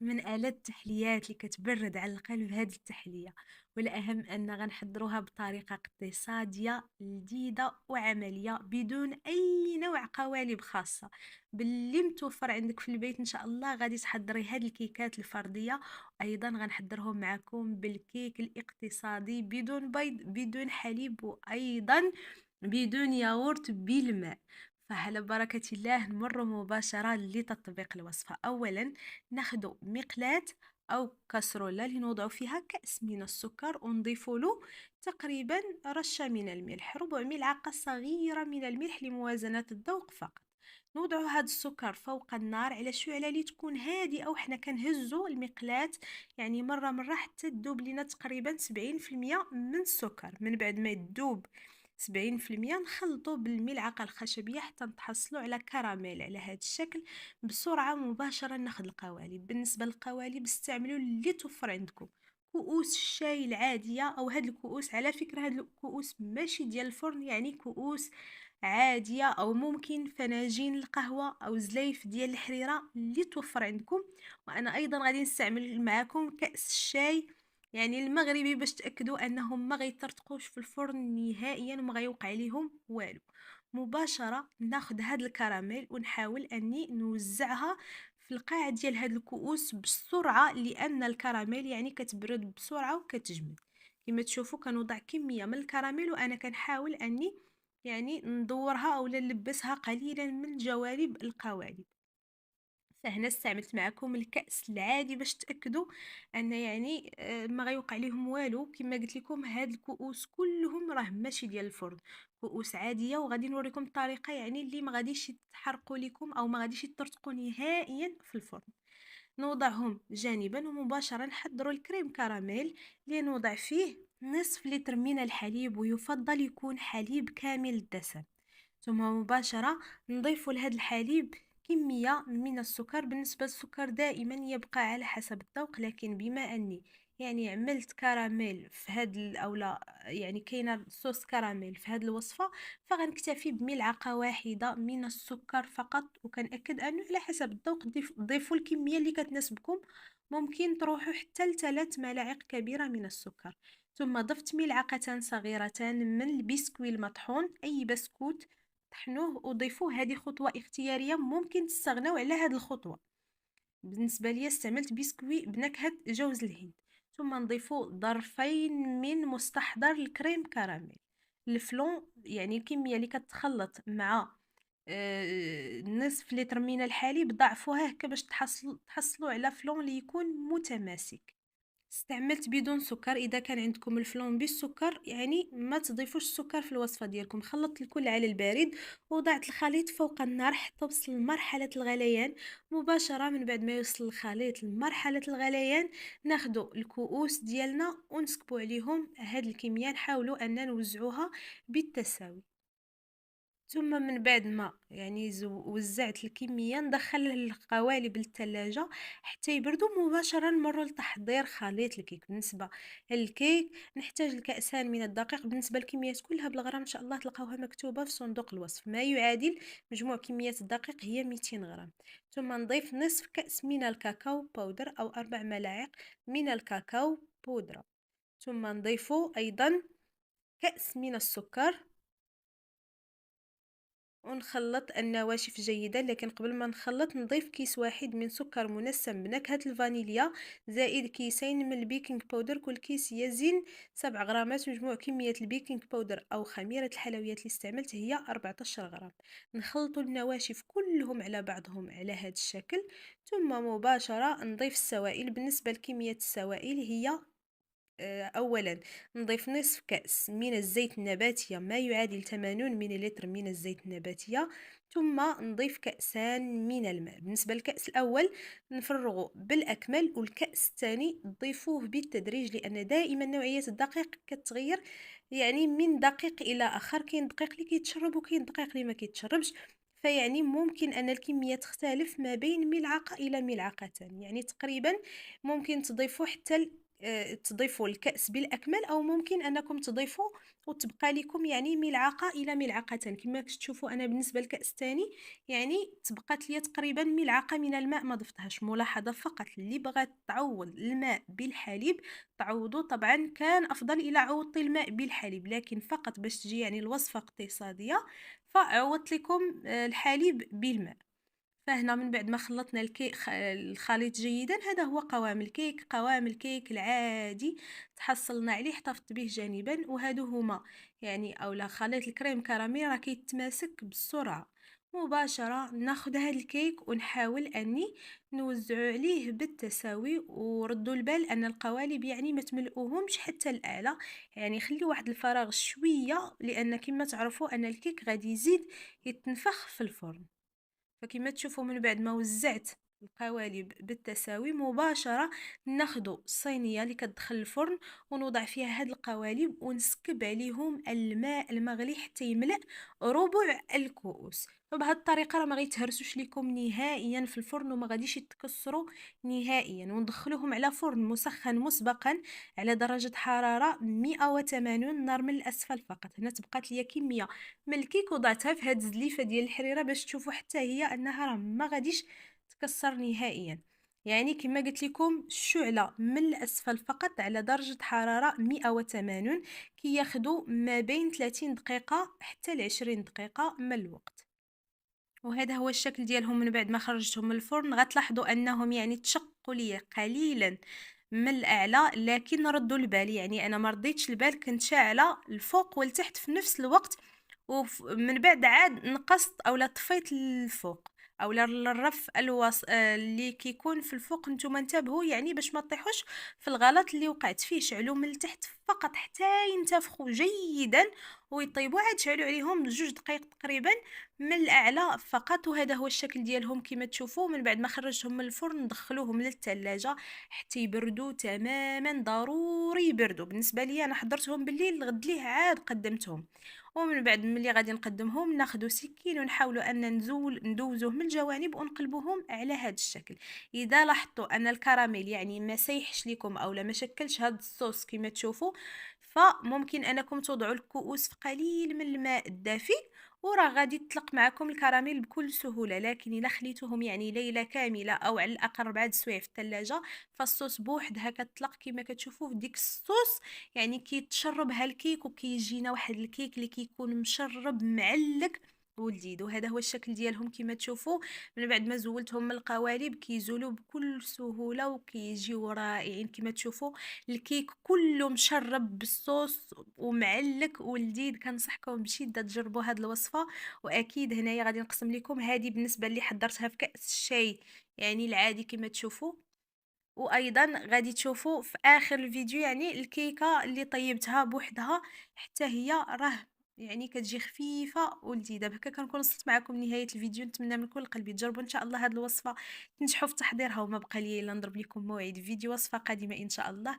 من آلات التحليات اللي كتبرد على القلب هذه التحلية، والأهم أن غنحضروها بطريقة اقتصادية لذيذة وعملية بدون أي نوع قوالب خاصة. باللي متوفر عندك في البيت إن شاء الله غادي تحضري هاد الكيكات الفردية. أيضا غنحضرهم معكم بالكيك الاقتصادي بدون بيض بدون حليب وأيضا بدون ياغورت بالماء. فعلى بركة الله نمر مباشرة لتطبيق الوصفة. أولا ناخدو مقلاة أو كسرولة اللي نوضعو فيها كأس من السكر ونضيف له تقريبا رشة من الملح، ربع ملعقة صغيرة من الملح لموازنة الذوق فقط. نوضع هذا السكر فوق النار على شعلة اللي تكون هادئة، وحنا كنهزو المقلاة يعني مرة حتى تذوب لنا تقريبا 70% من السكر. من بعد ما يذوب 70% نخلطو بالملعقة الخشبية حتى نتحصلوا على كراميل على هذا الشكل. بسرعة مباشرة ناخذ القوالب. بالنسبة للقوالب استعملوا اللي توفر عندكم، كؤوس الشاي العادية أو هاد الكؤوس. على فكرة هاد الكؤوس ماشي ديال الفرن، يعني كؤوس عادية، أو ممكن فناجين القهوة أو زلايف ديال الحريرة اللي توفر عندكم. وأنا أيضا غادي نستعمل معكم كأس الشاي يعني المغربي باش تاكدوا انهم ما غيطرطقوش في الفرن نهائيا وما غيوقع عليهم والو. مباشره ناخذ هاد الكراميل ونحاول اني نوزعها في القاع ديال هاد الكؤوس بسرعه، لان الكراميل يعني كتبرد بسرعه وكتجمد. كما تشوفوا كنوضع كميه من الكراميل وانا كنحاول اني يعني ندورها او نلبسها قليلا من جوانب القوالب. فهنا استعملت معكم الكأس العادي باش تأكدوا أن يعني ما غيوقع ليهم والو. كما قلت لكم هاد الكؤوس كلهم راه ماشي ديال الفرن، كؤوس عادية، وغادي نوريكم الطريقة يعني اللي ما غاديش يتحرقوا لكم أو ما غاديش يطرطقوا نهائيا في الفرن. نوضعهم جانبا ومباشرة نحضروا الكريم كراميل اللي نوضع فيه نصف لتر من الحليب، ويفضل يكون حليب كامل الدسم. ثم مباشرة نضيف لهذا الحليب كمية من السكر. بالنسبة للسكر دائما يبقى على حسب الذوق، لكن بما أني يعني عملت كراميل في هاد أو لا يعني كاينة صوص كراميل في هاد الوصفة، فغنكتفي بملعقة واحدة من السكر فقط. وكنأكد أنه على حسب الذوق ضيفوا الكمية اللي كتناسبكم، ممكن تروحوا حتى لثلاث ملاعق كبيرة من السكر. ثم ضفت ملعقة صغيرة من البسكوي المطحون، أي بسكوت طحنوه وضيفوه. هذه خطوة اختيارية، ممكن تستغنوا على هذه الخطوة. بالنسبة لي استعملت بسكوي بنكهة جوز الهند. ثم نضيفو ظرفين من مستحضر الكريم كراميل. الفلون يعني الكمية اللي كتخلط مع نصف لتر من الحليب ضعفوها هكا باش تحصلوا على فلون اللي يكون متماسك. استعملت بدون سكر. اذا كان عندكم الفلون بالسكر يعني ما تضيفوش السكر في الوصفه ديالكم. خلطت الكل على البارد ووضعت الخليط فوق النار حتى وصل لمرحله الغليان. مباشره من بعد ما يوصل الخليط لمرحله الغليان ناخدو الكؤوس ديالنا ونسكبوا عليهم هاد الكميه، نحاولوا ان نوزعوها بالتساوي. ثم من بعد ما يعني وزعت الكمية ندخل القوالب للثلاجة حتى يبردوا. مباشرة نمر لتحضير خليط الكيك. بالنسبة للكيك نحتاج الكأسان من الدقيق. بالنسبة للكميات كلها بالغرام إن شاء الله تلقاوها مكتوبة في صندوق الوصف. ما يعادل مجموع كمية الدقيق هي 200 غرام. ثم نضيف نصف كأس من الكاكاو باودر أو 4 ملاعق من الكاكاو بودرة. ثم نضيف أيضا كأس من السكر ونخلط النواشف جيدا. لكن قبل ما نخلط نضيف كيس واحد من سكر منسم بنكهة الفانيليا زائد كيسين من البيكنج باودر. كل كيس يزن 7 غرامات. مجموع كمية البيكنج باودر أو خميرة الحلويات اللي استعملت هي 14 غرام. نخلط النواشف كلهم على بعضهم على هذا الشكل. ثم مباشرة نضيف السوائل. بالنسبة لكمية السوائل هي أولا نضيف نصف كأس من الزيت النباتية ما يعادل 80 مليلتر من الزيت النباتية. ثم نضيف كأسان من الماء. بالنسبة للكأس الأول نفرغه بالأكمل، والكأس الثاني نضيفوه بالتدريج لأن دائما نوعية الدقيق كتغير يعني من دقيق إلى آخر. كاين دقيق اللي كيتشرب وكاين دقيق اللي ما كيتشربش، فيعني ممكن أن الكمية تختلف ما بين ملعقة إلى ملعقتين. يعني تقريبا ممكن تضيفوا حتى تضيفوا الكأس بالأكمل، أو ممكن أنكم تضيفوا وتبقى لكم يعني ملعقة إلى ملعقتين. كما تشوفوا أنا بالنسبة للكأس الثاني يعني تبقات لي تقريبا ملعقة من الماء ما ضفتهاش. ملاحظة فقط، اللي بغات تعوض الماء بالحليب تعوضوا، طبعا كان أفضل إلى عوضتي الماء بالحليب، لكن فقط باش تجي يعني الوصفة اقتصادية فعوضت لكم الحليب بالماء. فهنا من بعد ما خلطنا الخليط جيدا، هذا هو قوام الكيك. قوام الكيك العادي تحصلنا عليه احتفظت به جانبا، وهادو هما يعني اولا خليط الكريم كراميل راه كيتماسك بسرعه. مباشره ناخذ هذا الكيك ونحاول اني نوزع عليه بالتساوي، وردوا البال ان القوالب يعني ما تملؤوهمش حتى الاعلى، يعني خلي واحد الفراغ شويه، لان كما تعرفوا ان الكيك غادي يزيد يتنفخ في الفرن. فكما تشوفوا من بعد ما وزعت القوالب بالتساوي، مباشرة ناخدو الصينية اللي كتدخل الفرن ونوضع فيها هاد القوالب ونسكب عليهم الماء المغلي حتى يملأ ربع الكؤوس. فبهاد الطريقة راه ما غيتهرسوش لكم نهائيا في الفرن وما غاديش يتكسروا نهائيا. وندخلوهم على فرن مسخن مسبقا على درجة حرارة 180 نار من الأسفل فقط. هنا تبقات ليا كمية من الكيك وضعتها في هاد الزليفه ديال الحريره باش تشوفوا حتى هي انها راه ما غاديش تكسر نهائيا. يعني كما قلت لكم الشعله من الاسفل فقط على درجه حراره 180 كي ياخذوا ما بين 30 دقيقه حتى ل 20 دقيقه من الوقت. وهذا هو الشكل ديالهم من بعد ما خرجتهم من الفرن. غتلاحظوا انهم يعني تشقوا لي قليلا من الاعلى، لكن ردوا البال، يعني انا ما رديتش البال، كنت شاعله الفوق والتحت في نفس الوقت، ومن بعد عاد نقصت اولا طفيت الفوق اولا الرف اللي كيكون في الفوق. نتوما انتبهوا يعني باش ما تطيحوش في الغلط اللي وقعت فيه. شعلوا من التحت فقط حتى ينتفخوا جيدا ويطيبوا، عاد شعلوا عليهم 2 دقائق تقريبا من الاعلى فقط. وهذا هو الشكل ديالهم كما تشوفوا. من بعد ما خرجتهم من الفرن ندخلوهم للثلاجه حتى يبردوا تماما. ضروري يبردوا. بالنسبه لي انا حضرتهم بالليل، الغد ليه عاد قدمتهم. ومن بعد ملي غادي نقدمهم ناخذ سكين ونحاولوا ان ندوزوه من الجوانب ونقلبوهم على هذا الشكل. اذا لاحظتوا ان الكراميل يعني ما سيحش لكم او ما شكلش هذا الصوص كما تشوفوا، فممكن انكم توضعوا الكؤوس في قليل من الماء الدافئ وراه غادي تطلق معكم الكراميل بكل سهوله. لكن الا خليتوهم يعني ليله كامله او على الاقل 4 سوايع في الثلاجه، فالصوص بوحدها كتطلق كما كتشوفوا في ديك الصوص، يعني كيتشربها الكيك وكيجينا واحد الكيك اللي كيكون مشرب معلق ولذيذ. وهذا هو الشكل ديالهم كما تشوفوا. من بعد ما زولتهم من القوالب كيزولوا بكل سهوله وكيجيو رائعين كما تشوفوا. الكيك كله مشرب بالصوص ومعلق ولذيذ. كنصحكم بشده تجربوا هذه الوصفه. واكيد هنايا غادي نقسم لكم هذه بالنسبه اللي حضرتها في كاس الشاي يعني العادي كما تشوفوا. وايضا غادي تشوفوا في اخر الفيديو يعني الكيكه اللي طيبتها بوحدها حتى هي راه يعني كتجي خفيفه ولذيذه. بهكا كنكون وصلت معكم لنهايه الفيديو. نتمنى من كل قلبي تجربوا ان شاء الله هذه الوصفه، تنجحوا في تحضيرها. وما بقى لي الا نضرب لكم موعد فيديو وصفه قادمه ان شاء الله.